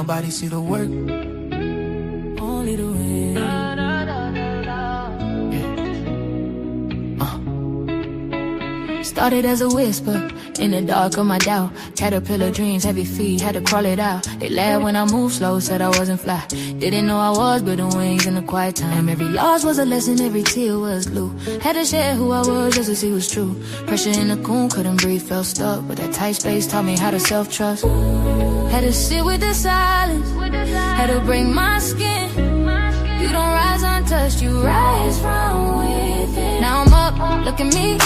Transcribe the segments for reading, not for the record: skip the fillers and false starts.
nobody see the work. Only the wind. Started as a whisper in the dark of my doubt. Caterpillar dreams, heavy feet, had to crawl it out. They laughed when I moved slow, said I wasn't fly. Didn't know I was building wings in the quiet time. Every loss was a lesson, every tear was glue. Had to share who I was just to see what's true. Pressure in the coon, couldn't breathe, felt stuck. But that tight space taught me how to self-trust. Had to sit with the silence, had to break my skin. You don't rise untouched, you rise from within. Now I'm up, look at me,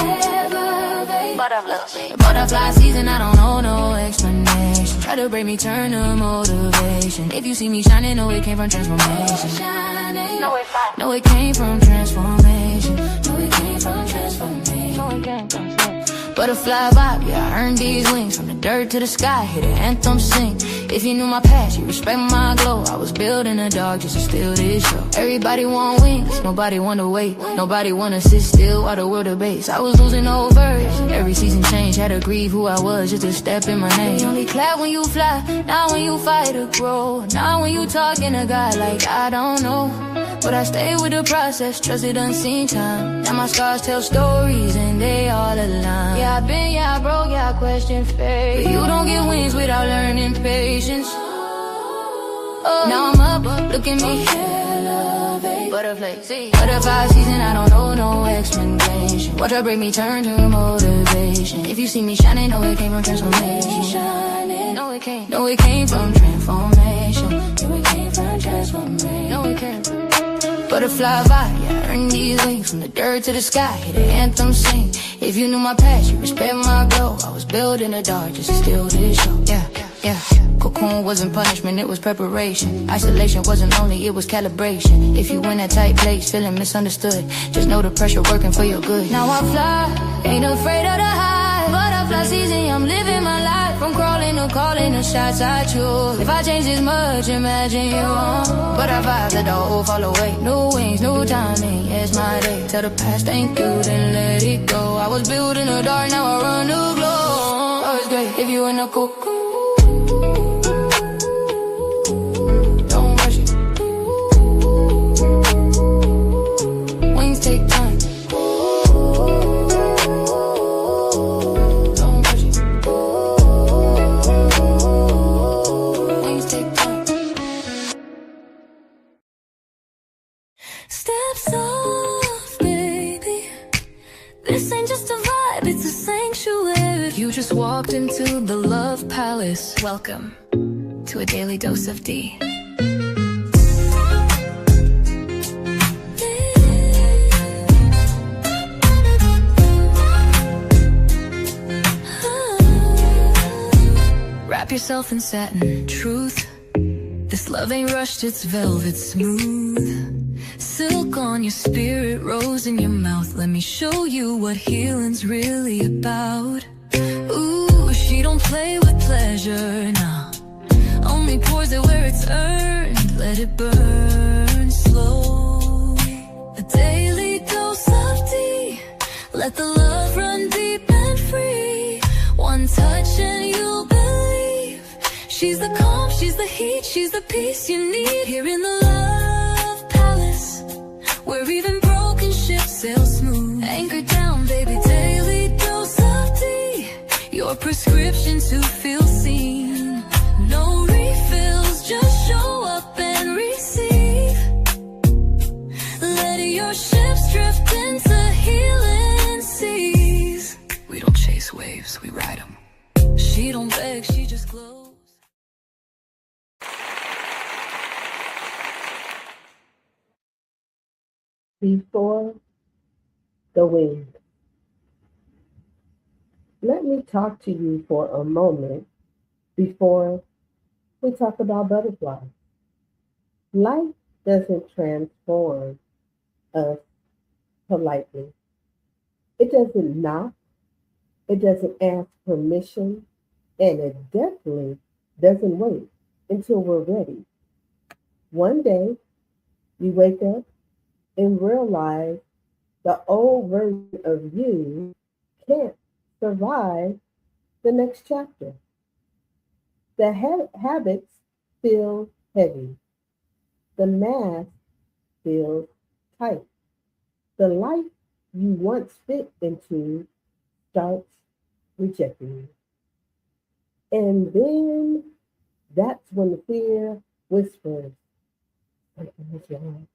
butterfly season, I don't know no explanation. Try to break me, turn to motivation. If you see me shining, know it came from transformation. Know it came from transformation. Know it came from transformation. Know it came from butterfly vibe, yeah, I earned these wings. From the dirt to the sky, hear the anthem sing. If you knew my past, you respect my glow. I was built in the dark just to steal this show. Everybody want wings, nobody wanna wait. Nobody wanna sit still while the world debates. I was losing over it. Every season change, had to grieve who I was just to step in my name. You only clap when you fly, not when you fight to grow. Not when you talking to God like I don't know. But I stay with the process, trusted unseen time. Now my scars tell stories and they all align. Yeah, I been, yeah, I broke, yeah, I question fate. But you don't get wings without learning patience. Now I'm up, look at me. Butterfly season, I don't know no explanation. Watch her break me, turn to motivation. If you see me shining, know it came from transformation. Know it came from transformation. Know it came from transformation. Know it came from butterfly vibe, yeah, I earned these wings. From the dirt to the sky, hear the anthem sing. If you knew my past, you respect my glow. I was built in the dark just to steal this show. Yeah. Cocoon wasn't punishment, it was preparation. Isolation wasn't lonely, it was calibration. If you in that tight place, feeling misunderstood, just know the pressure working for your good. Now I fly, ain't afraid of the high. Butterfly season, I'm living my life. From crawling to calling the shots I choose. If I change this much, imagine you on. But I vibe, let the whole fall away. New wings, new timing, yeah, it's my day. Tell the past thank you, then let it go. I was built in the dark, now I run the glow. Oh, it's great if you in the cocoon. Take time. Don't rush it. Wings take time. Steps off, baby. This ain't just a vibe, it's a sanctuary. You just walked into the Love Palace. Welcome to a daily dose of D. Wrap yourself in satin, truth. This love ain't rushed, it's velvet smooth. Silk on your spirit, rose in your mouth. Let me show you what healing's really about. Ooh, she don't play with pleasure, nah. Only pours it where it's earned. Let it burn slow. A daily dose of D. Let the love run deep and free. One touch and you'll believe. She's the calm, she's the heat, she's the peace you need. Here in the Love Palace, where even broken ships sail smooth. Anchor down, baby, daily dose of D. Your prescription to feel seen. No refills, just show up and receive. Let your ships drift into healing seas. We don't chase waves, we ride them. She don't beg, she just glows. Before the wind. Let me talk to you for a moment before we talk about butterflies. Life doesn't transform us politely. It doesn't knock, it doesn't ask permission, and it definitely doesn't wait until we're ready. One day, you wake up and realize the old version of you can't survive the next chapter. The habits feels heavy. The mask feels tight. The life you once fit into starts rejecting you. And then that's when fear whispers, something is wrong.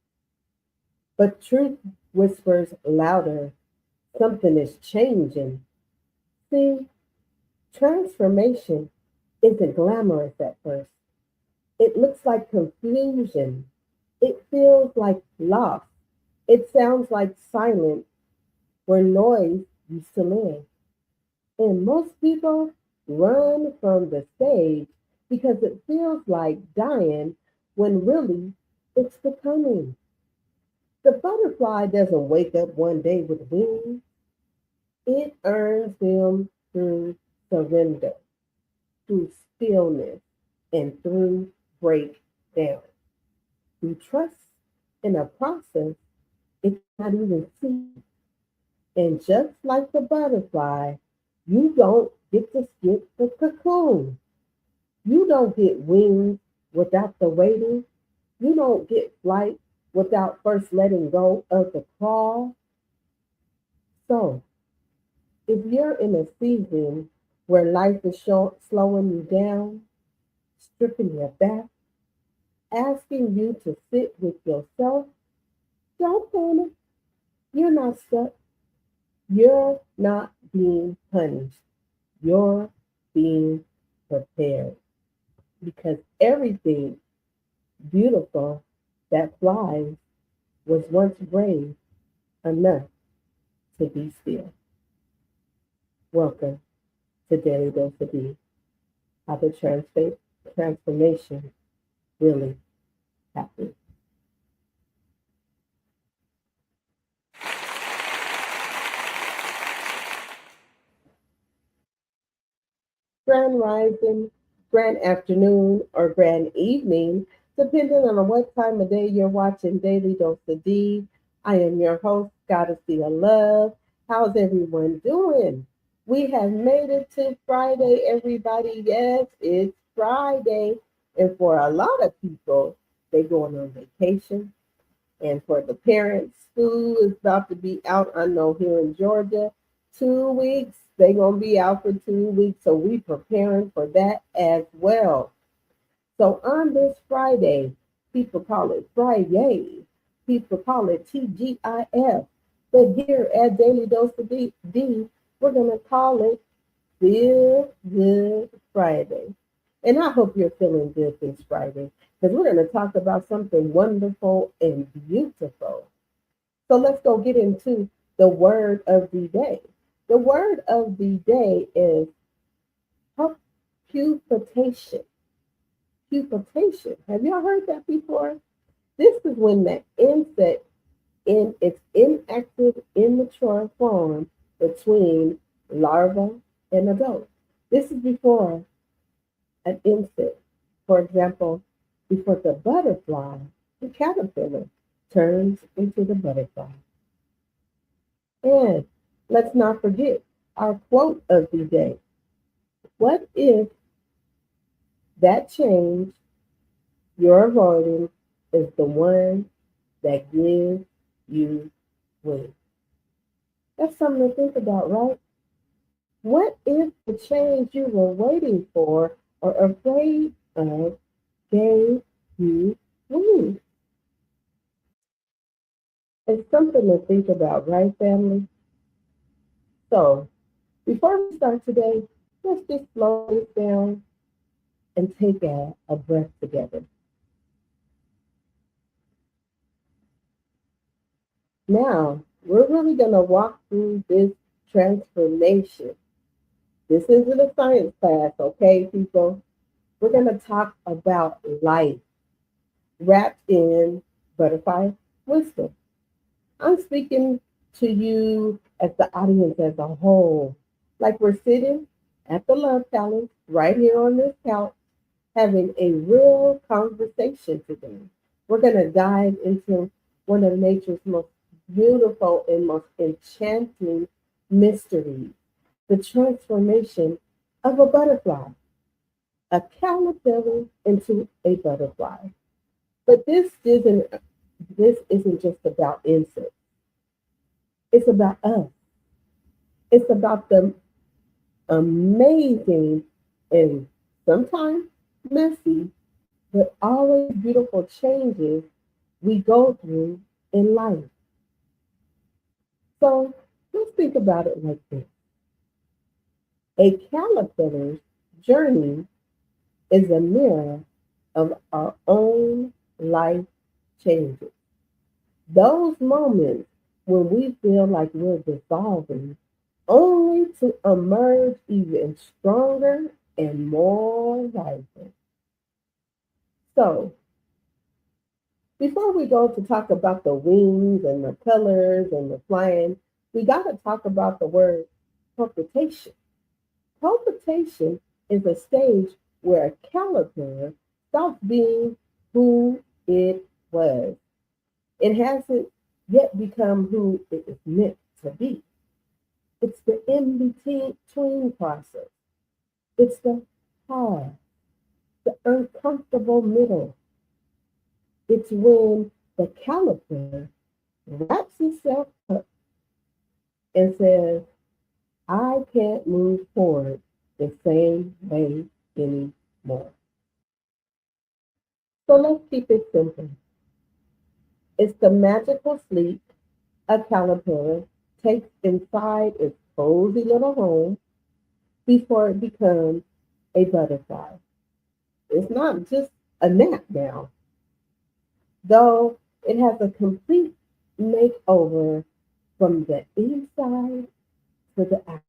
But truth whispers louder, something is changing. See, transformation isn't glamorous at first. It looks like confusion. It feels like loss. It sounds like silence where noise used to live. And most people run from the stage because it feels like dying when really it's becoming. The butterfly doesn't wake up one day with wings. It earns them through surrender, through stillness, and through breakdown, through trust in a process it cannot even see. And just like the butterfly, you don't get to skip the cocoon. You don't get wings without the waiting. You don't get flight without first letting go of the crawl. So, if you're in a season where life is slowing you down, stripping you back, asking you to sit with yourself, don't panic. You're not stuck. You're not being punished. You're being prepared because everything beautiful that flies was once brave enough to be still. Welcome to Daily Dose of D, how the transformation really happens. Grand rising, grand afternoon, or grand evening, depending on what time of day you're watching Daily Dose of D. I am your host, Goddess of Love. How's everyone doing? We have made it to Friday, everybody. Yes, it's Friday. And for a lot of people, they're going on vacation. And for the parents, school is about to be out. I know here in Georgia, 2 weeks. They're gonna be out for 2 weeks. So we preparing for that as well. So on this Friday, people call it Friday. People call it TGIF. But here at Daily Dose of D, we're gonna call it Feel Good Friday. And I hope you're feeling good this Friday because we're going to talk about something wonderful and beautiful. So let's go get into the word of the day. The word of the day is pupation. Pupation. Have y'all heard that before? This is when the insect in its inactive, immature form between larva and adult. This is before an insect. For example, before the butterfly, the caterpillar turns into the butterfly. And let's not forget our quote of the day. What if that change you're avoiding is the one that gives you wings? That's something to think about, right? What if the change you were waiting for or afraid of gave you wings? It's something to think about, right, family? So, before we start today, let's just slow this down and take a breath together. Now, we're really going to walk through this transformation. This isn't a science class, okay, people? We're going to talk about life wrapped in butterfly wisdom. I'm speaking to you as the audience as a whole. Like we're sitting at the Love Palace right here on this couch having a real conversation today. We're going to dive into one of nature's most beautiful and most enchanting mysteries, the transformation of a butterfly. a caterpillar into a butterfly. But this isn't just about insects. It's about us. It's about the amazing and sometimes messy, but always beautiful changes we go through in life. So let's think about it like this. A caterpillar's journey is a mirror of our own life changes. Those moments when we feel like we're dissolving, only to emerge even stronger and more vibrant. So, before we go to talk about the wings and the colors and the flying, we got to talk about the word pulpitation. Pulpitation is a stage where a caterpillar stops being who it was. It hasn't yet become who it is meant to be. It's the in between process. It's the hard, the uncomfortable middle. It's when the caterpillar wraps itself up and says, I can't move forward the same way anymore. So let's keep it simple. It's the magical sleep a caterpillar takes inside its cozy little home before it becomes a butterfly. It's not just a nap now, though it has a complete makeover from the inside to the out.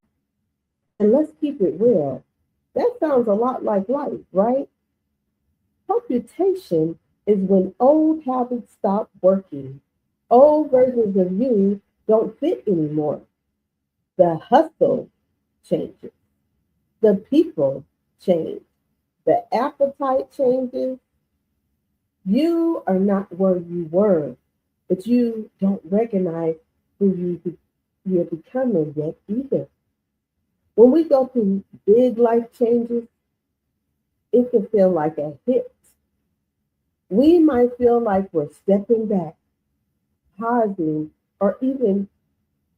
And let's keep it real. That sounds a lot like life, right? Computation is when old habits stop working. Old versions of you don't fit anymore. The hustle changes. The people change. The appetite changes. You are not where you were, but you don't recognize who you're becoming yet either. When we go through big life changes, it can feel like a hit. We might feel like we're stepping back, pausing, or even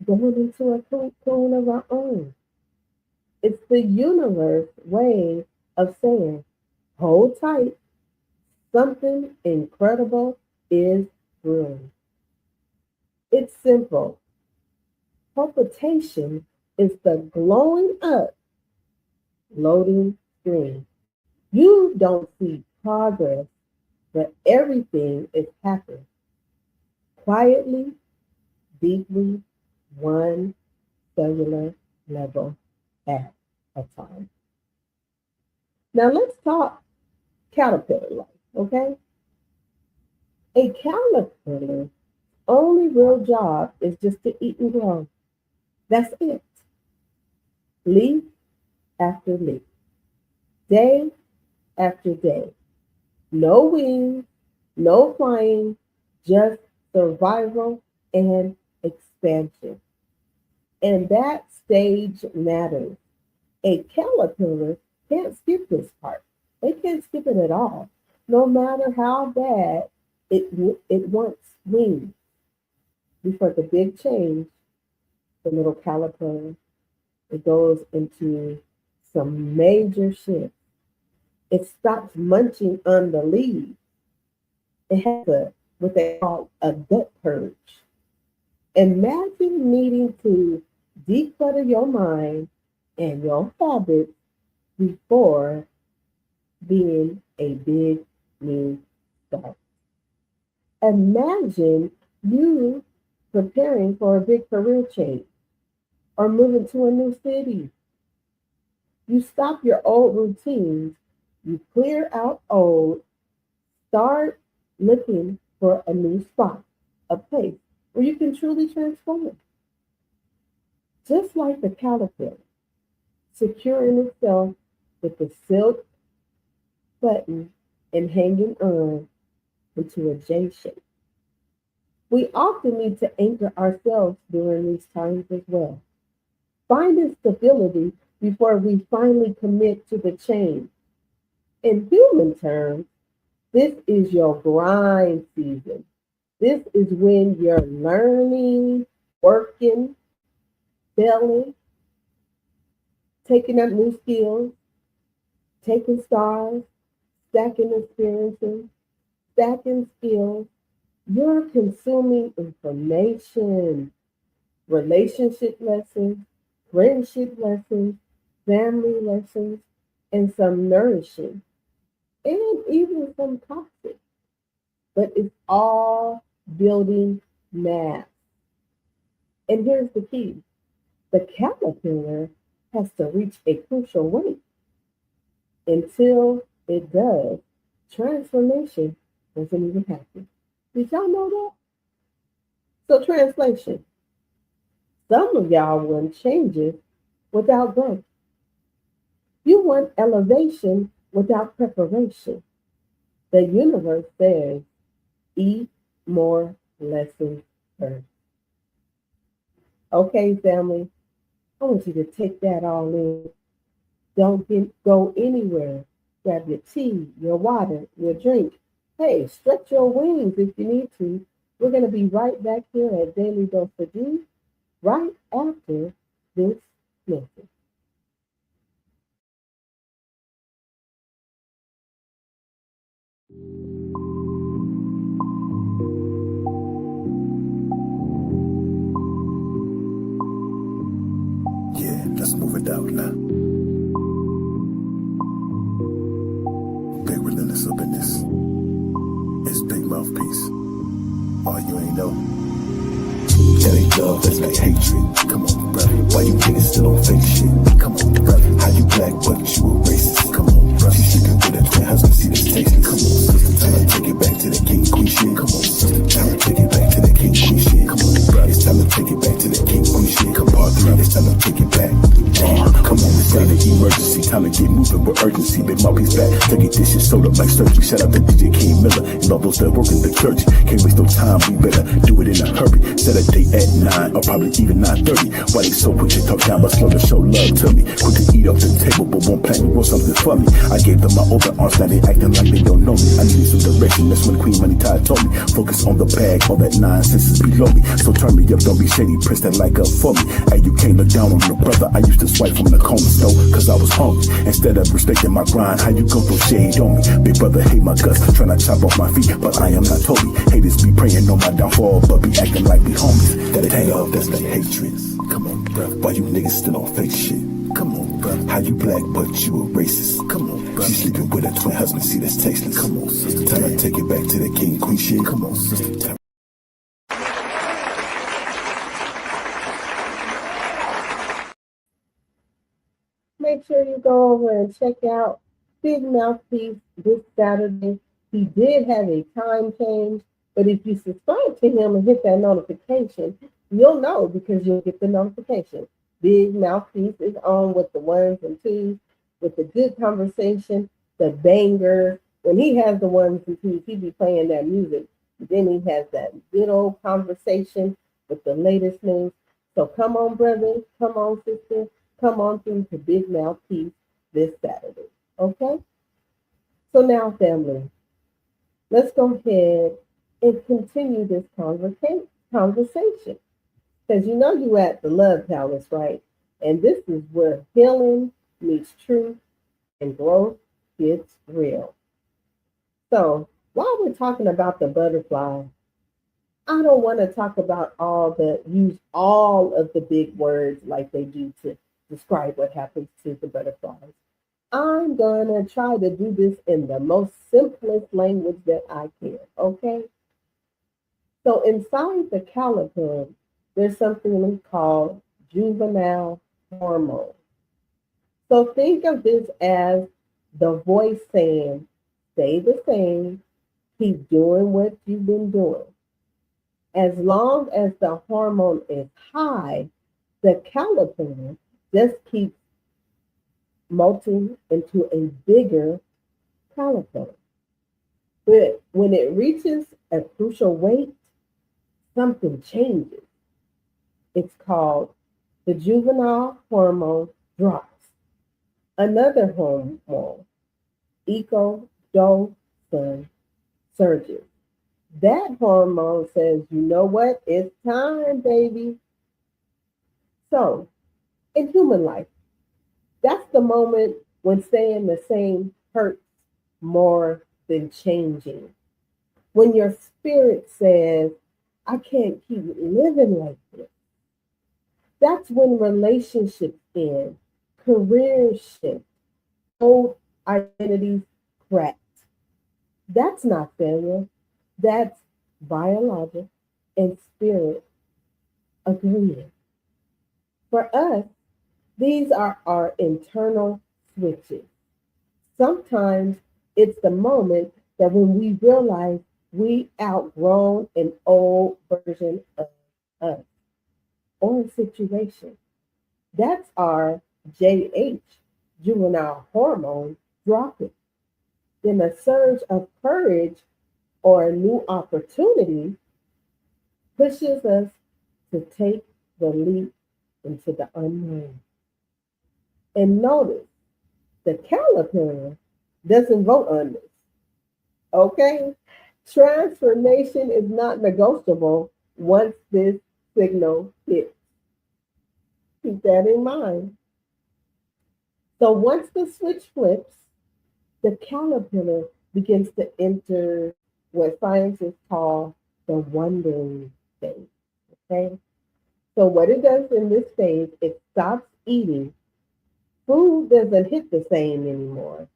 going into a cocoon of our own. It's the universe way of saying, hold tight, something incredible is brewing. It's simple. Palpitation is the glowing up, loading screen. You don't see progress, but everything is happening quietly, deeply, one cellular level at a time. Now let's talk caterpillar life, okay? A caterpillar's only real job is just to eat and grow. That's it. Leaf after leaf, day after day. No wings, no flying, just survival and expansion. And that stage matters. A caterpillar can't skip this part. They can't skip it at all, no matter how bad it wants wings. Before the big change, the little caterpillar, it goes into some major shifts. It stops munching on the leaves. It has what they call a gut purge. Imagine needing to declutter your mind and your habits before being a big new start. Imagine you preparing for a big career change or moving to a new city. You stop your old routines, you clear out old, start looking for a new spot, a place where you can truly transform. Just like the caterpillar, securing itself with the silk button and hanging on into a J shape. We often need to anchor ourselves during these times as well. Finding stability before we finally commit to the change. In human terms, this is your grind season. This is when you're learning, working, failing, taking up new skills, taking stars, stacking experiences, stacking skills. You're consuming information, relationship lessons, friendship lessons, family lessons, and some nourishing, and even some toxic. But it's all building mass. And here's the key: the caterpillar has to reach a crucial weight. Until it does, transformation doesn't even happen. Did y'all know that? So, translation: some of y'all want changes without growth. You want elevation without preparation. The universe says, eat more lessons first. Okay, family, I want you to take that all in. Go anywhere. Grab your tea, your water, your drink. Hey, stretch your wings if you need to. We're going to be right back here at Daily Dose for D right after this message. Yeah, let's move it out now. Big relentless up in this. It's big mouthpiece. Oh, you ain't know. That ain't love, that's like hatred. Come on, brother. Why you niggas still on fake shit? Come on, brother. How you black but you a racist? Come on, brother. She sleeping with a twin husband, see this tasteless. Come on, sister. Time to take it back to the king queen shit. Come on, sister. Time to take it back to the king queen shit. Come on, brother. It's time to take it back to the king queen shit. Come on, brother. It's time to take it back. Come on, it's not an emergency. Time to get moving with urgency. Big mouthpiece back. To get this shit sold up like surgery. Shout out to DJ King Miller and all those that work in the church. Can't waste no time. We better do it in a hurry. Set a date at 9 or probably even 9:30. Why they so quick to talk down but slow to show love to me? Quick to eat off the table but won't plan me or something for me. I gave them my open arms, now they acting like they don't know me. I needed some direction, that's when Queen Money Tide told me. Focus on the bag, all that nonsense is below me. So turn me up, don't be shady, press that like up for me. Hey, you can't look down on your brother. I used to swipe from the corner store cause I was hungry. Instead of respecting my grind, how you gon' throw shade on me? Big brother hate my guts, tryna chop off my feet, but I am not Toby. Haters be praying on my downfall, but be acting like we homies. That ain't love, that's like hatred. Come on, bruh. Why you niggas still on fake shit? Come on, bruh. How you black but you a racist? Come on, bruh. She sleeping with a twin husband, see that's tasteless. Come on, sister. Time to take it back to the king queen shit. Come on, sister. Make sure you go over and check out Big Mouthpiece this Saturday. He did have a time change, but if you subscribe to him and hit that notification, you'll know because you'll get the notification. Big Mouthpiece is on with the ones and twos, with the good conversation, the banger. When he has the ones and twos, he be playing that music. Then he has that good old conversation with the latest news. So come on, brother. Come on, sister. Come on through to Big Mouthpiece this Saturday. Okay? So now, family, let's go ahead and continue this conversation. Because you know you at the Love Palace, right? And this is where healing meets truth and growth gets real. So while we're talking about the butterfly, I don't want to talk about use all of the big words like they do to describe what happens to the butterflies. I'm gonna try to do this in the most simplest language that I can, okay? So inside the caterpillar, there's something called juvenile hormone. So think of this as the voice saying, stay the same, keep doing what you've been doing. As long as the hormone is high, the caterpillar just keeps molting into a bigger caterpillar. But when it reaches a crucial weight, something changes. It's called the juvenile hormone drops. Another hormone, ecodolphin surges. That hormone says, you know what? It's time, baby. So, in human life, that's the moment when staying the same hurts more than changing. When your spirit says, I can't keep living like this. That's when relationships end, careers shift, old identities crack. That's not failure. That's biologic and spirit agreement. For us, these are our internal switches. Sometimes it's the moment that when we realize we outgrown an old version of us or a situation. That's our JH, juvenile hormone, dropping. Then a surge of courage or a new opportunity pushes us to take the leap into the unknown. And notice the caterpillar doesn't vote on this. Okay? Transformation is not negotiable once this signal hits. Keep that in mind. So once the switch flips, the caterpillar begins to enter what scientists call the wondering phase. Okay? So what it does in this phase, it stops eating. Food doesn't hit the same anymore.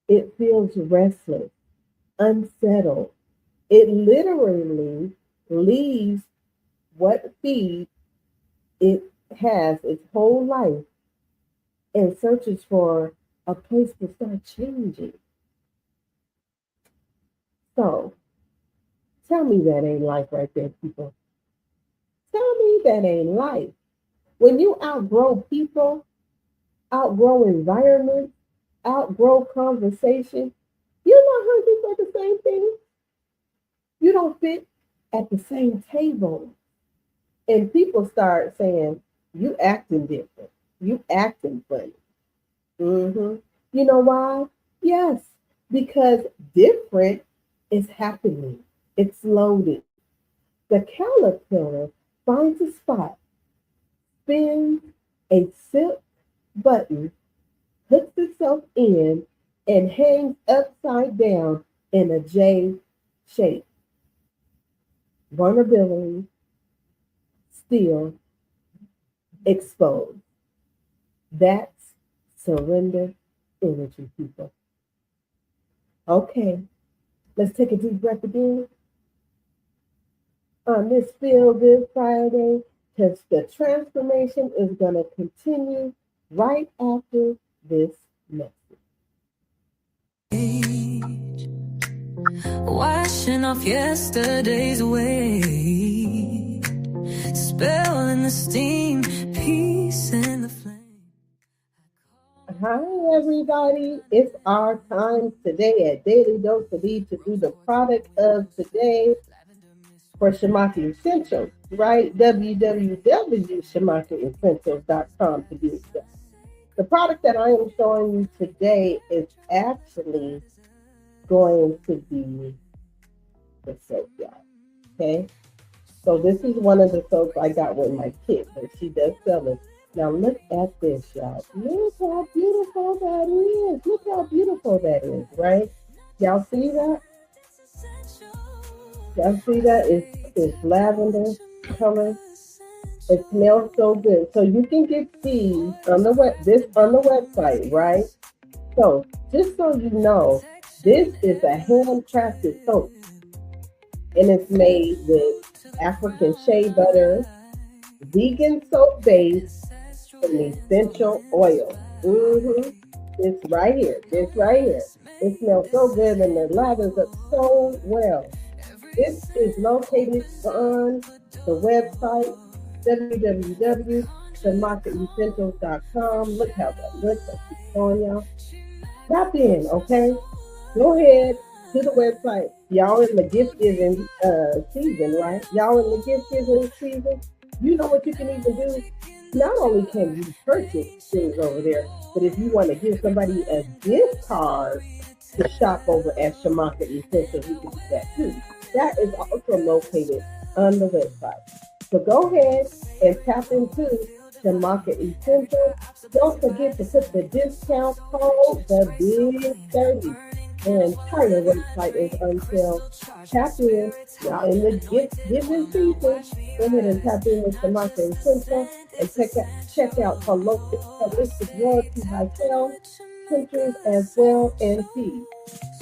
It feels restless, unsettled. It literally leaves what feed it has its whole life and searches for a place to start changing. So tell me that ain't life right there, people. Tell me that ain't life. When you outgrow people, outgrow environments, outgrow conversation, you're not hungry for the same thing. You don't fit at the same table. And people start saying, you acting different. You acting funny. hmm You know why? Yes, because different is happening. It's loaded. The caterpillar finds a spot, spins a silk button, hooks itself in, and hangs upside down in a J shape. Vulnerability still exposed. That's surrender energy, people. Okay, let's take a deep breath again on this Feel Good Friday because the transformation is going to continue right after this message. Washing off yesterday's weight, spelling the steam, peace in the flame. Hi, everybody. It's our time today at Daily Dose to Lead to do the product of today for Shamaki Essentials, right? www.shamakiessentials.com to be exact. The product that I am showing you today is actually going to be the soap, y'all. Okay? So this is one of the soaps I got with my kid, but she does sell it. Now look at this, y'all. Look how beautiful that is. Look how beautiful that is, right? Y'all see that? Y'all see that? It's lavender color. It smells so good. So you can get these on the website, right? So just so you know, this is a handcrafted soap, and it's made with African shea butter, vegan soap base, and essential oil. It's right here. It's right here. It smells so good and it lathers up so well. This is located on the website www.themarketessentials.com. Look how that looks. I keep showing y'all. Tap in, okay? Go ahead to the website. Y'all in the gift giving season, right? Y'all in the gift giving season. You know what you can even do? Not only can you purchase things over there, but if you want to give somebody a gift card, to shop over at Shamaka Essentials, you can do that too. That is also located on the website. So go ahead and tap into Shamaka Essentials. Don't forget to put the discount code, the Big 30. The entire website is on sale. Tap in. Y'all in the giving season. Go ahead and tap in with Shamaka Essentials and check out holistic royalty hotel centers as well and fees.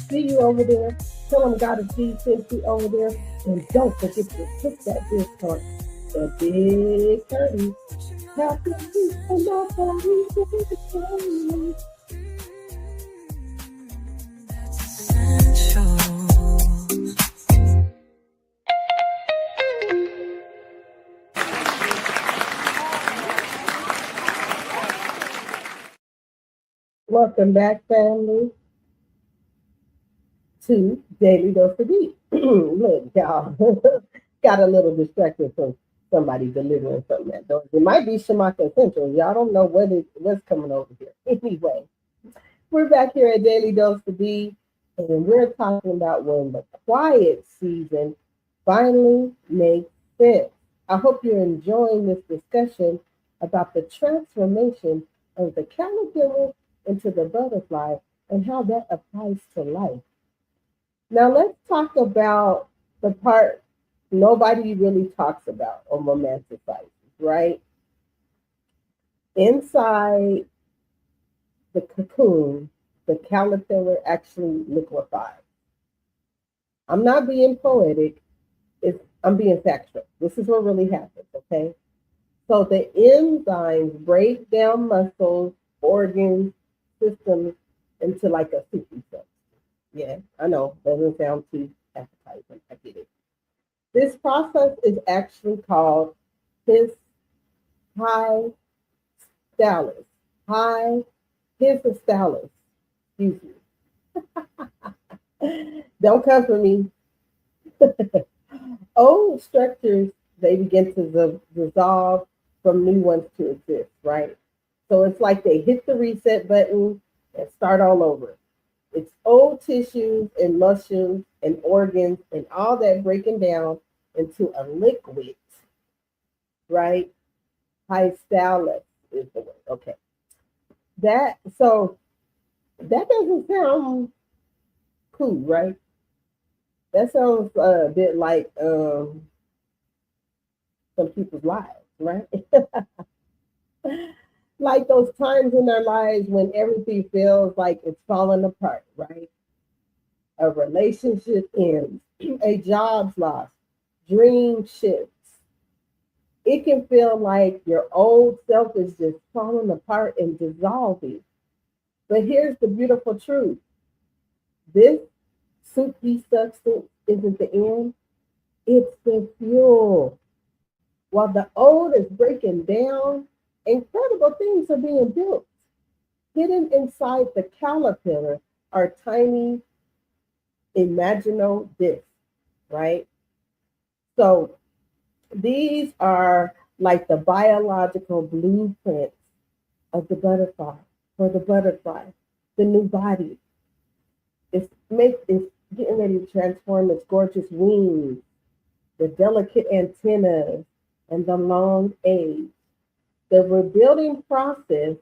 See you over there. Tell them God is feed sent you over there. And don't forget to put that discount, the Big 30. Tap into Shamaka. Welcome back, family, to Daily Dose of Beat. Look, y'all, got a little distracted from somebody delivering something at doors. It might be Shamaka Essential. Y'all don't know what's coming over here. Anyway, we're back here at Daily Dose of Beat, and we're talking about when the quiet season finally makes sense. I hope you're enjoying this discussion about the transformation of the caterpillar into the butterfly and how that applies to life. Now, let's talk about the part nobody really talks about or romanticizes, right? Inside the cocoon, the caterpillar actually liquefies. I'm not being poetic, I'm being factual. This is what really happens, okay? So the enzymes break down muscles, organs, systems into like a soupy stuff. Yeah, I know, doesn't sound too appetizing. I get it. This process is actually called hypostasis. High hypostasis. Excuse me. Don't come for me. Old structures, they begin to dissolve from new ones to exist, right? So it's like they hit the reset button and start all over. It's old tissues and muscles and organs and all that breaking down into a liquid, right? Hypostasis is the word. Okay. That doesn't sound cool, right? That sounds a bit like some people's lives, right? Like those times in our lives when everything feels like it's falling apart, right? A relationship ends, a job's lost, dream shifts. It can feel like your old self is just falling apart and dissolving. But here's the beautiful truth. This soupy substance isn't the end, it's the fuel. While the old is breaking down, incredible things are being built. Hidden inside the caterpillar are tiny imaginal discs, right? So these are like the biological blueprints of the butterfly, for the butterfly, the new body. It's getting ready to transform its gorgeous wings, the delicate antennas, and the long age. The rebuilding process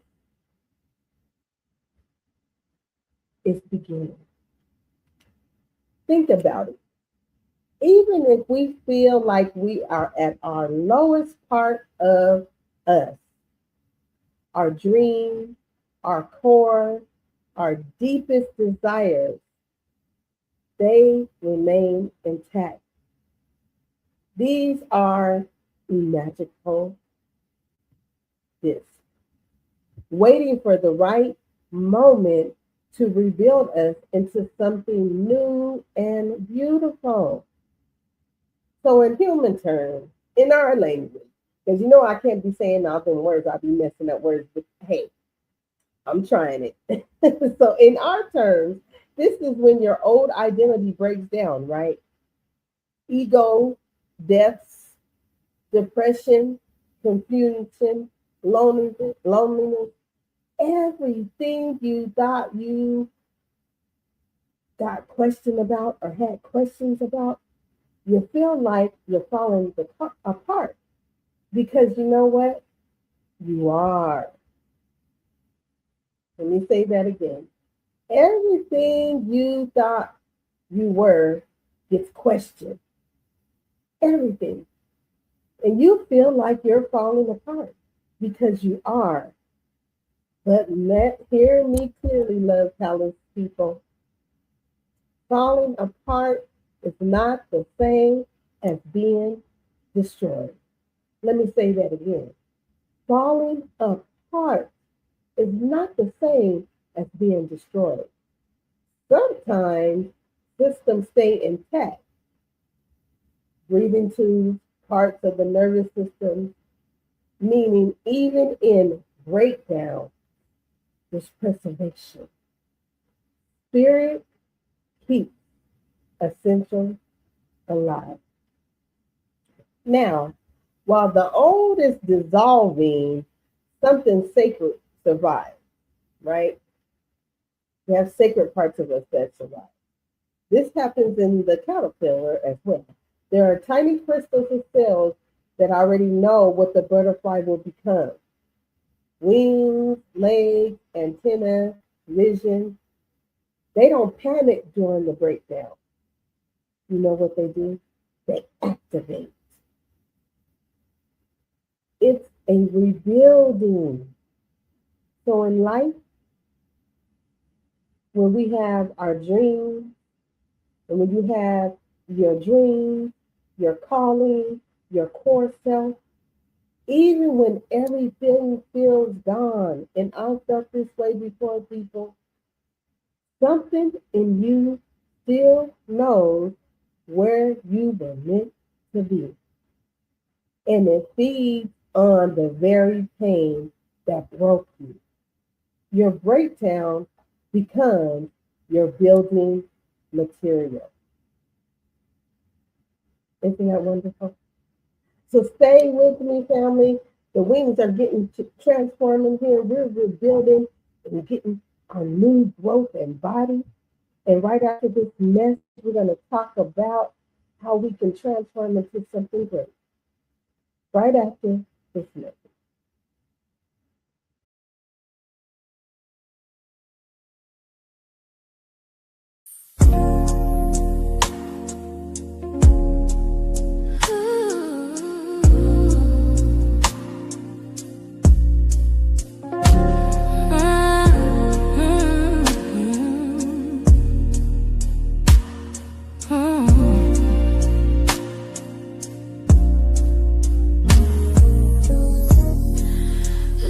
is beginning. Think about it. Even if we feel like we are at our lowest part of us, our dreams, our core, our deepest desires, they remain intact. These are magical gifts, waiting for the right moment to rebuild us into something new and beautiful. So, in human terms, in our language, because I can't be saying all them words, I'll be messing up words, but hey, I'm trying it. So, in our terms, this is when your old identity breaks down, right? Ego, deaths, depression, confusion, loneliness, everything you thought you got questioned about or had questions about, you feel like you're falling apart because you know what? You are. Let me say that again. Everything you thought you were gets questioned. Everything. And you feel like you're falling apart because you are. But let hear me clearly, love palace people. Falling apart is not the same as being destroyed. Let me say that again. Falling apart is not the same as being destroyed. Sometimes systems stay intact, breathing tubes, parts of the nervous system, meaning even in breakdown, there's preservation. Spirit keeps essential alive. Now, while the old is dissolving, something sacred survives, right? We have sacred parts of us that survive. This happens in the caterpillar as well. There are tiny crystals of cells that already know what the butterfly will become. Wings, legs, antenna, vision. They don't panic during the breakdown. You know what they do? They activate. It's a rebuilding. So in life, when we have our dreams, and when you have your dreams, your calling, your core self, even when everything feels gone, and I felt this way before, people, something in you still knows where you were meant to be. And it feeds on the very pain that broke you. Your breakdown becomes your building material. Isn't that wonderful? So stay with me, family. The wings are getting transforming here. We're rebuilding and getting our new growth and body. And right after this message, we're going to talk about how we can transform into something great. Right after this message.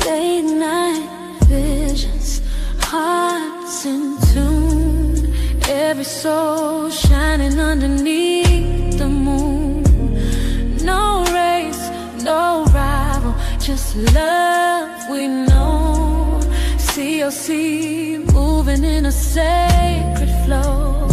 Late night visions, hearts in tune, every soul shining underneath the moon. No race, no rival, just love we know. COC moving in a sacred flow.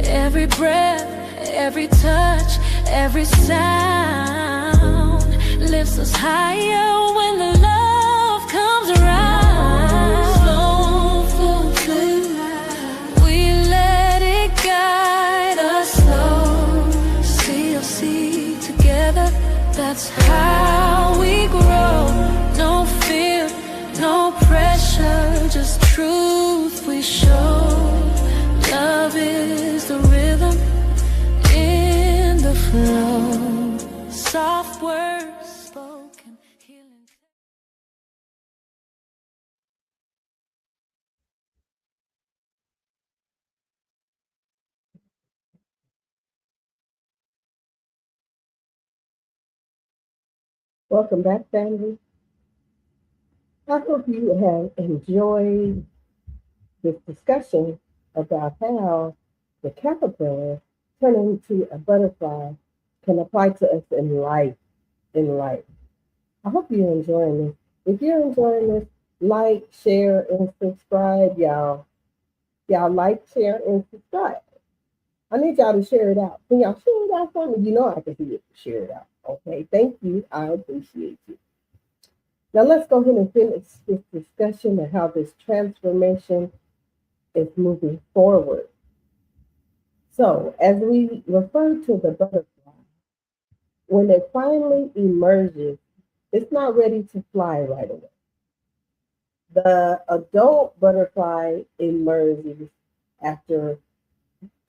Every breath, every touch, every sound lifts us higher when the love comes around. Slow, flow, flow. We let it guide us slow. COC together, that's how we grow. No fear, no pressure, just truth we show. Love is the rhythm in the flow. Soft words spoken, healing. Welcome back, family. I hope you have enjoyed this discussion about how the caterpillar turning into a butterfly can apply to us in life. In life, I hope you're enjoying this. If you're enjoying this, like, share, and subscribe, y'all. Y'all like, share, and subscribe. I need y'all to share it out. Can y'all share it out for me? You know I can hear it. Share it out. Okay. Thank you. I appreciate you. Now let's go ahead and finish this discussion of how this transformation is moving forward. So, as we refer to the butterfly, when it finally emerges, it's not ready to fly right away. The adult butterfly emerges after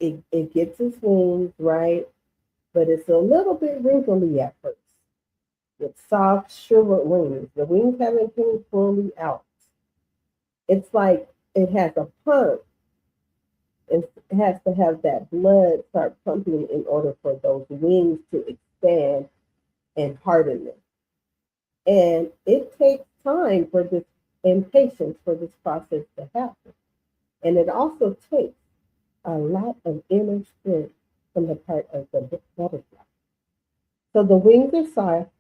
it gets its wings, right? But it's a little bit wrinkly at first with soft, shriveled wings. The wings haven't came fully out. It's like it has a pump. It has to have that blood start pumping in order for those wings to expand and harden them. And it takes time for this and patience for this process to happen. And it also takes a lot of inner strength from the part of the butterfly. So the wings are soft,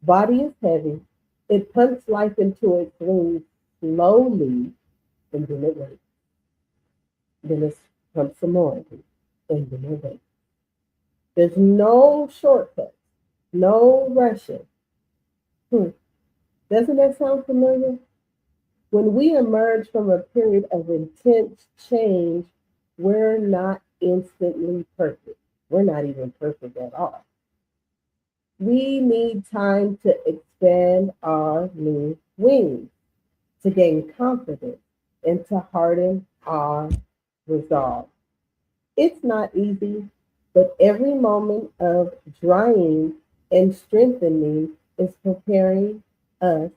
body is heavy. It pumps life into its wings slowly, and then it waits. Then it pumps some more, and then it waits. There's no shortcuts, no rushing. Hmm. Doesn't that sound familiar? When we emerge from a period of intense change, we're not instantly perfect. We're not even perfect at all. We need time to expand our new wings, to gain confidence, and to harden our resolve. It's not easy, but every moment of drying and strengthening is preparing us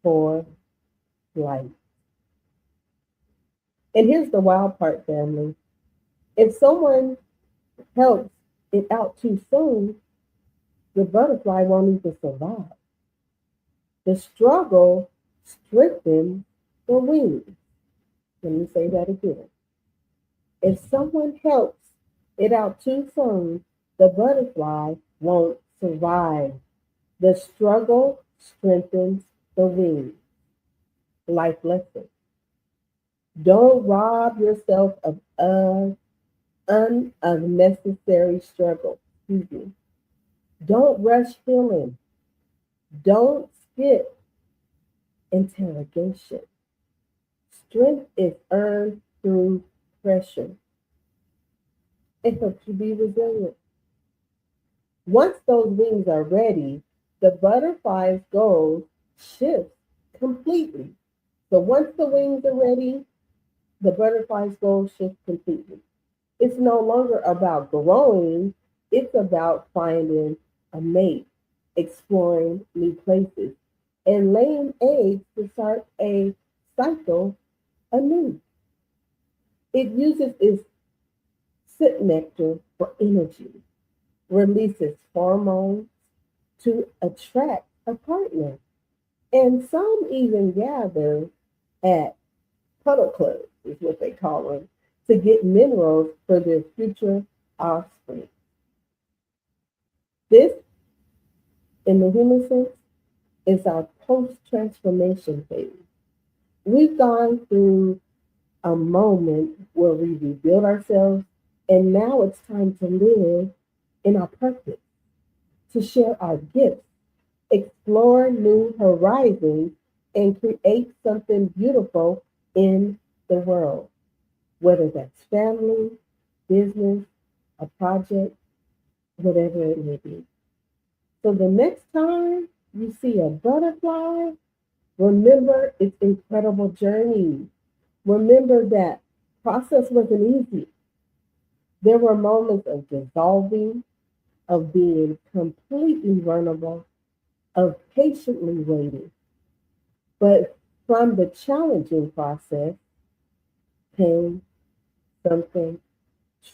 for life. And here's the wild part, family. If someone helps it out too soon, the butterfly won't even survive. The struggle strengthens the wings. Let me say that again. If someone helps it out too soon, the butterfly won't survive. The struggle strengthens the wings. Life lesson. Don't rob yourself of unnecessary struggle. Excuse me. Don't rush healing. Don't skip interrogation. Strength is earned through pressure. It helps you be resilient. Once those wings are ready, the butterfly's goal shifts completely. So once the wings are ready, the butterfly's goal shifts completely. It's no longer about growing, it's about finding a mate, exploring new places, and laying eggs to start a cycle anew. It uses its scent nectar for energy, releases hormones to attract a partner, and some even gather at puddle clubs, is what they call them, to get minerals for their future offspring. This, in the human sense, is our post transformation phase. We've gone through a moment where we rebuild ourselves, and now it's time to live in our purpose, to share our gifts, explore new horizons, and create something beautiful in the world, whether that's family, business, a project, whatever it may be. So the next time you see a butterfly, remember its incredible journey. Remember that process wasn't easy. There were moments of dissolving, of being completely vulnerable, of patiently waiting. But from the challenging process came something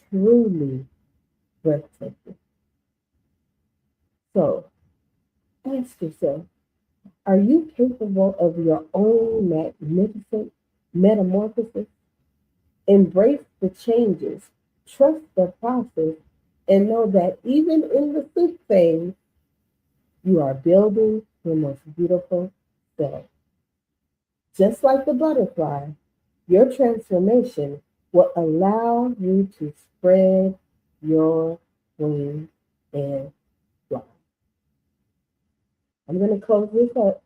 truly breathtaking. So ask yourself, are you capable of your own magnificent metamorphosis? Embrace the changes, trust the process, and know that even in the soup phase, you are building your most beautiful self. Just like the butterfly, your transformation will allow you to spread your wings and fly. I'm going to close this up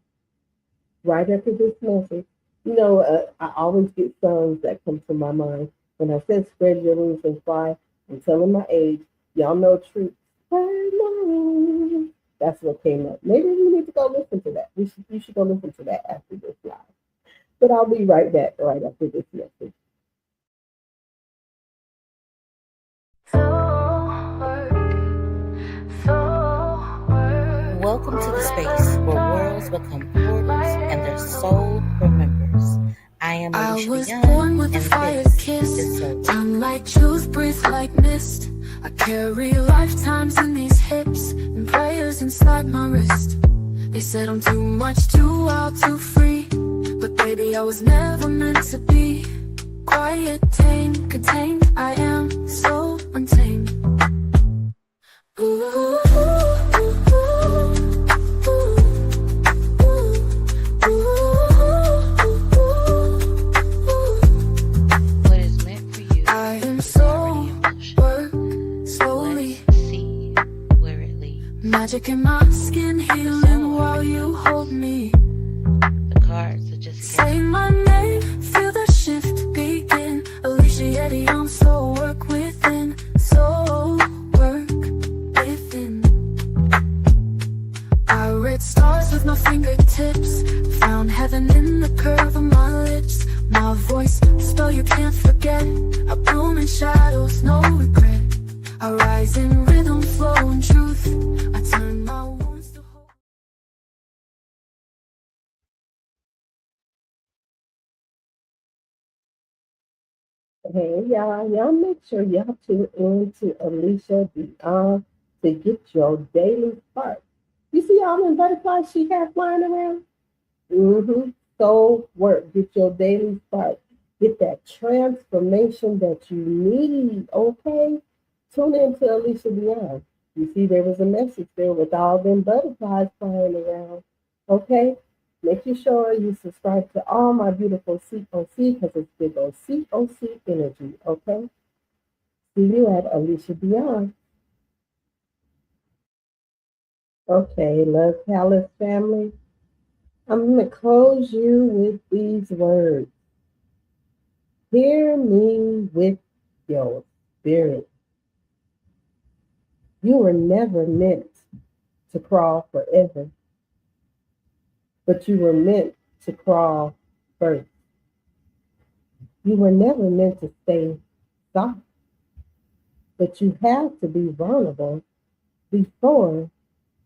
right after this message. I always get songs that come to my mind. When I said spread your wings and fly, I'm telling my age. Y'all know truth. That's what came up. Maybe we need to go listen to that. You should go listen to that after this live. But I'll be right back right after this message. Welcome to the space where worlds become portals and their soul remembers. I am Alicia was Young, born with a and fire this kiss, is Soul. tongue like truth, breathe like mist. I carry lifetimes in these hips and prayers inside my wrist. They said I'm too much, too wild, too free, but baby, I was never meant to be. Quiet, tame, contained, I am so untamed. Ooh. What is meant for you I am is so already in motion. work slowly. Let's see where it leads. Magic in my skin, healing while you hold me. The cards are just Say my name, feel the shift begin. Alicia Yeti, I'm so work within. So work within. I read stars with my fingertips, found heaven in the curve of my lips. My voice, spell you can't forget. I bloom in shadows, no regret. I rise in rhythm, flow, and truth. I turn my wounds to hope. Hey y'all make sure y'all tune in to Alicia Beyond to get your daily spark. You see all them butterflies she has flying around? Mm-hmm. So work. Get your daily spark. Get that transformation that you need. Okay? Tune in to Alicia Beyond. You see, there was a message there with all them butterflies flying around. Okay? Make sure you subscribe to all my beautiful COC because it's big old COC energy. Okay? See you at Alicia Beyond. Okay, Love Palace family. I'm going to close you with these words. Hear me with your spirit. You were never meant to crawl forever, but you were meant to crawl first. You were never meant to stay soft, but you have to be vulnerable before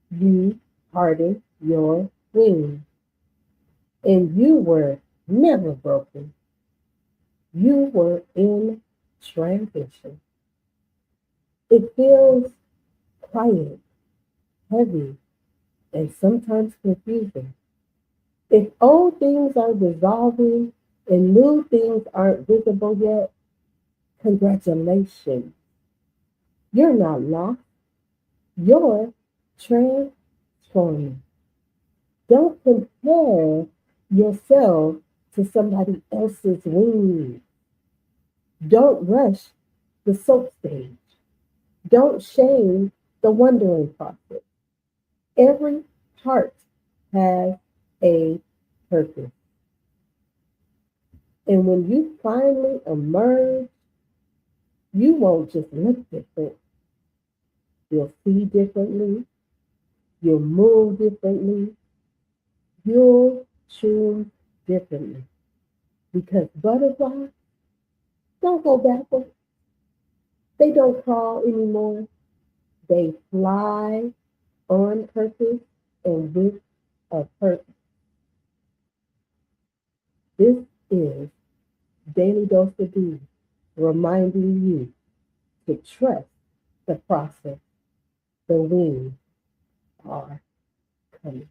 you harden your wings. And you were never broken. You were in transition. It feels quiet, heavy, and sometimes confusing. If old things are dissolving and new things aren't visible yet, congratulations. You're not lost. You're transforming. Don't compare yourself to somebody else's wings. Don't rush the soap stage. Don't shame the wondering process. Every heart has a purpose. And when you finally emerge, you won't just look different. You'll see differently. You'll move differently. You'll choose differently. Because butterflies don't go backwards. They don't crawl anymore. They fly on purpose and with a purpose. This is Daily Dose of D, reminding you to trust the process. The wings are coming.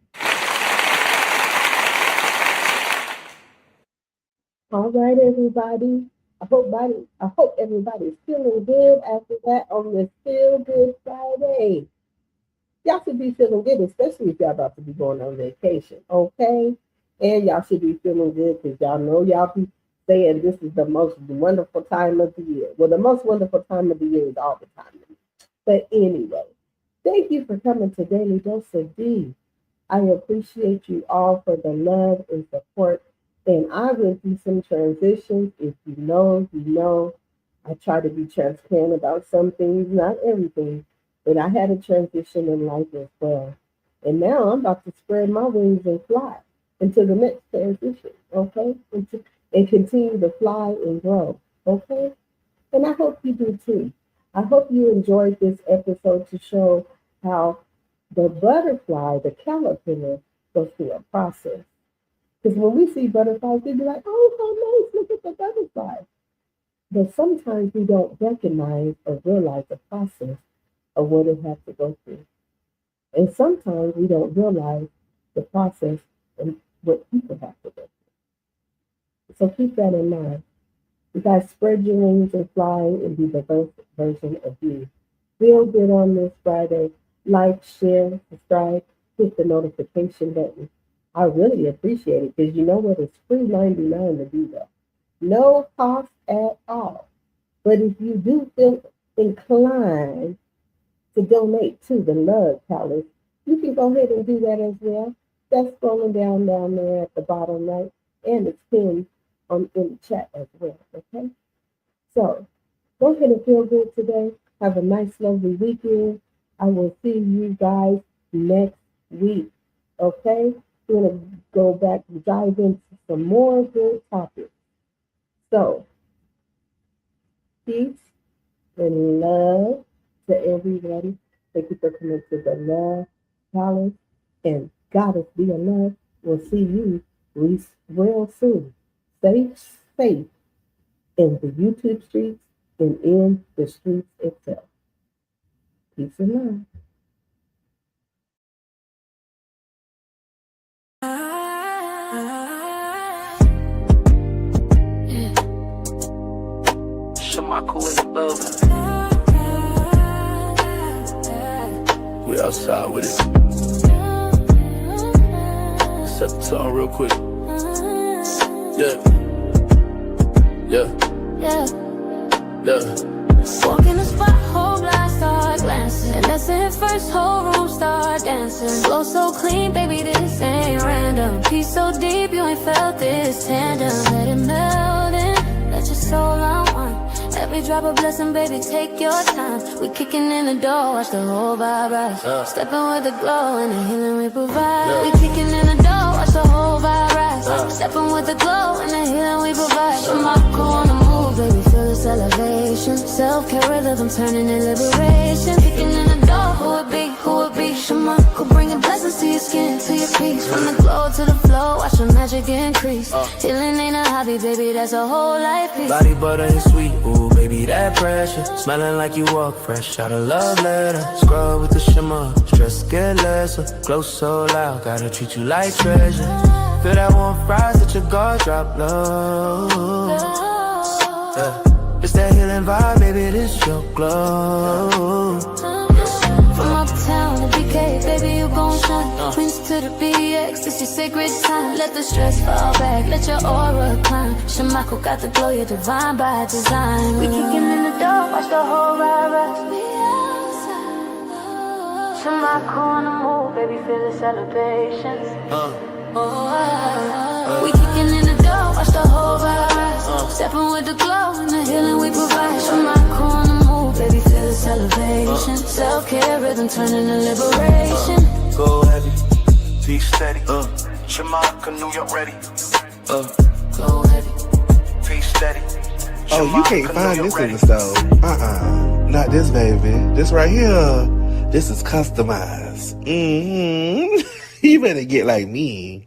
All right, everybody. I hope everybody's feeling good after that on this Feel Good Friday. Y'all should be feeling good, especially if y'all about to be going on vacation, okay? And y'all should be feeling good because y'all know y'all be saying this is the most wonderful time of the year. Well, the most wonderful time of the year is all the time. But anyway, thank you for coming to Daily Dose of D. I appreciate you all for the love and support. And I went through some transitions. If you know, you know. I try to be transparent about some things, not everything, but I had a transition in life as well. And now I'm about to spread my wings and fly into the next transition, okay? And continue to fly and grow, okay? And I hope you do too. I hope you enjoyed this episode to show how the butterfly, the caterpillar, goes through a process. Because when we see butterflies, we be like, oh, how nice, look at the butterfly. But sometimes we don't recognize or realize the process of what it has to go through. And sometimes we don't realize the process and what people have to go through. So keep that in mind. You guys spread your wings and fly and be the best version of you. Feel good on this Friday. Like, share, subscribe, hit the notification button. I really appreciate it because you know what? It's free $99 to do that. No cost at all. But if you do feel inclined to donate to the Love Palace, you can go ahead and do that as well. That's scrolling down there at the bottom right, and it's pinned in the chat as well. Okay? So go ahead and feel good today. Have a nice, lovely weekend. I will see you guys next week. Okay? We're going to go back and dive into some more good topics. So, peace and love to everybody. Thank you for coming to the Love Palace. And Goddess Be Love. We'll see you real soon. Stay safe in the YouTube streets and in the streets itself. Peace and love. Shamako in the building. We outside with it. Set the tone real quick. Walk in the spot, whole block start glancing. And that's it first, whole room start dancing. Flow so clean, baby, this ain't random. Peace so deep, you ain't felt this tandem. Let it melt in, let your soul unwind. Every drop of blessing, baby, take your time. We kicking in the door, watch the whole vibe rise. Stepping with the glow and the healing we provide. We kicking in the door, watch the whole vibe rise. Stepping with the glow and the healing we provide. Shamako on the move, baby, feel this elevation. Self-care rhythm turning in liberation. Kicking in the door, who it be, who it be. Shamako bringing blessings to your skin, to your peace. From the glow to the flow, watch the magic increase. Healing ain't a hobby, baby, that's a whole life piece. Body butter and sweet, ooh, baby, that pressure. Smelling like you walk fresh out of love letter. Scrub with the shimmer, stress get lesser. Glow so loud, gotta treat you like treasure. Feel that warm fries that your guard drop low. It's that healing vibe, baby, this your glow. From uptown to BK, baby, you gon' shine. Prince to the BX, this your sacred time. Let the stress fall back, let your aura climb. Shamako got the glow, you're divine by design. We kicking in the door, watch the whole ride rise. Shamako on the move, baby, feel the celebrations. We kicking in the door, watch the whole ride rise. Stepping with the glow and the healing we provide. Shamako on the move, baby, feel the celebration. Self-care rhythm turning to liberation. Go heavy, be steady. Shamaka, New York ready. Go heavy. Be steady. Oh, you can't find this in the store. Not this, baby. This right here. This is customized. You better get like me.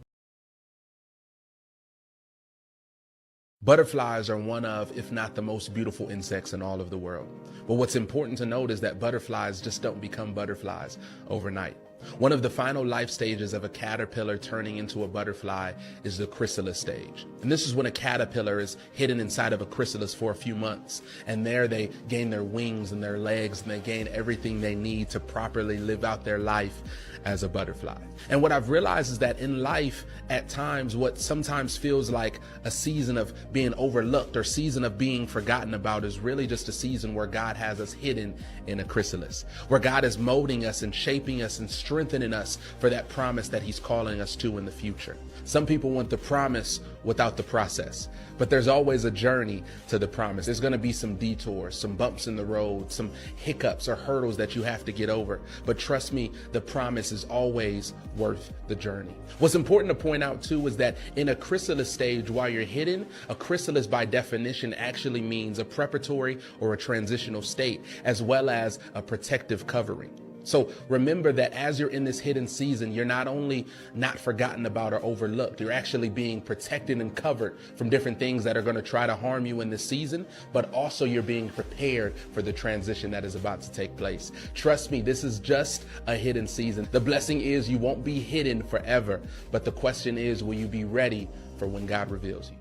Butterflies are one of, if not the most beautiful insects in all of the world. But what's important to note is that butterflies just don't become butterflies overnight. One of the final life stages of a caterpillar turning into a butterfly is the chrysalis stage. And this is when a caterpillar is hidden inside of a chrysalis for a few months. And there they gain their wings and their legs, and they gain everything they need to properly live out their life as a butterfly. And what I've realized is that in life, at times, what sometimes feels like a season of being overlooked or season of being forgotten about is really just a season where God has us hidden in a chrysalis, where God is molding us and shaping us and strengthening us for that promise that he's calling us to in the future. Some people want the promise without the process, but there's always a journey to the promise. There's going to be some detours, some bumps in the road, some hiccups or hurdles that you have to get over. But trust me, the promise is always worth the journey. What's important to point out too is that in a chrysalis stage, while you're hidden, a chrysalis by definition actually means a preparatory or a transitional state, as well as a protective covering. So remember that as you're in this hidden season, you're not only not forgotten about or overlooked, you're actually being protected and covered from different things that are going to try to harm you in this season, but also you're being prepared for the transition that is about to take place. Trust me, this is just a hidden season. The blessing is you won't be hidden forever, but the question is, will you be ready for when God reveals you?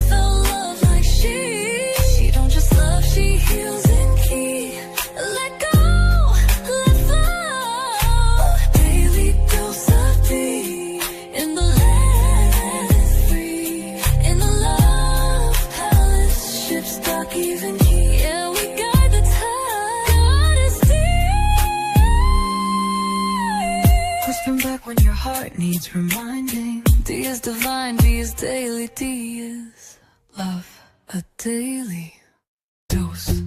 Love like she don't just love, she heals and keeps. Let go, let flow. Daily dose of tea. In the land is free. In the love palace, ships dock even key. Yeah, we guide the tide. God is deep. Whispering back when your heart needs reminding. D is divine, D is daily, D is love. A daily dose.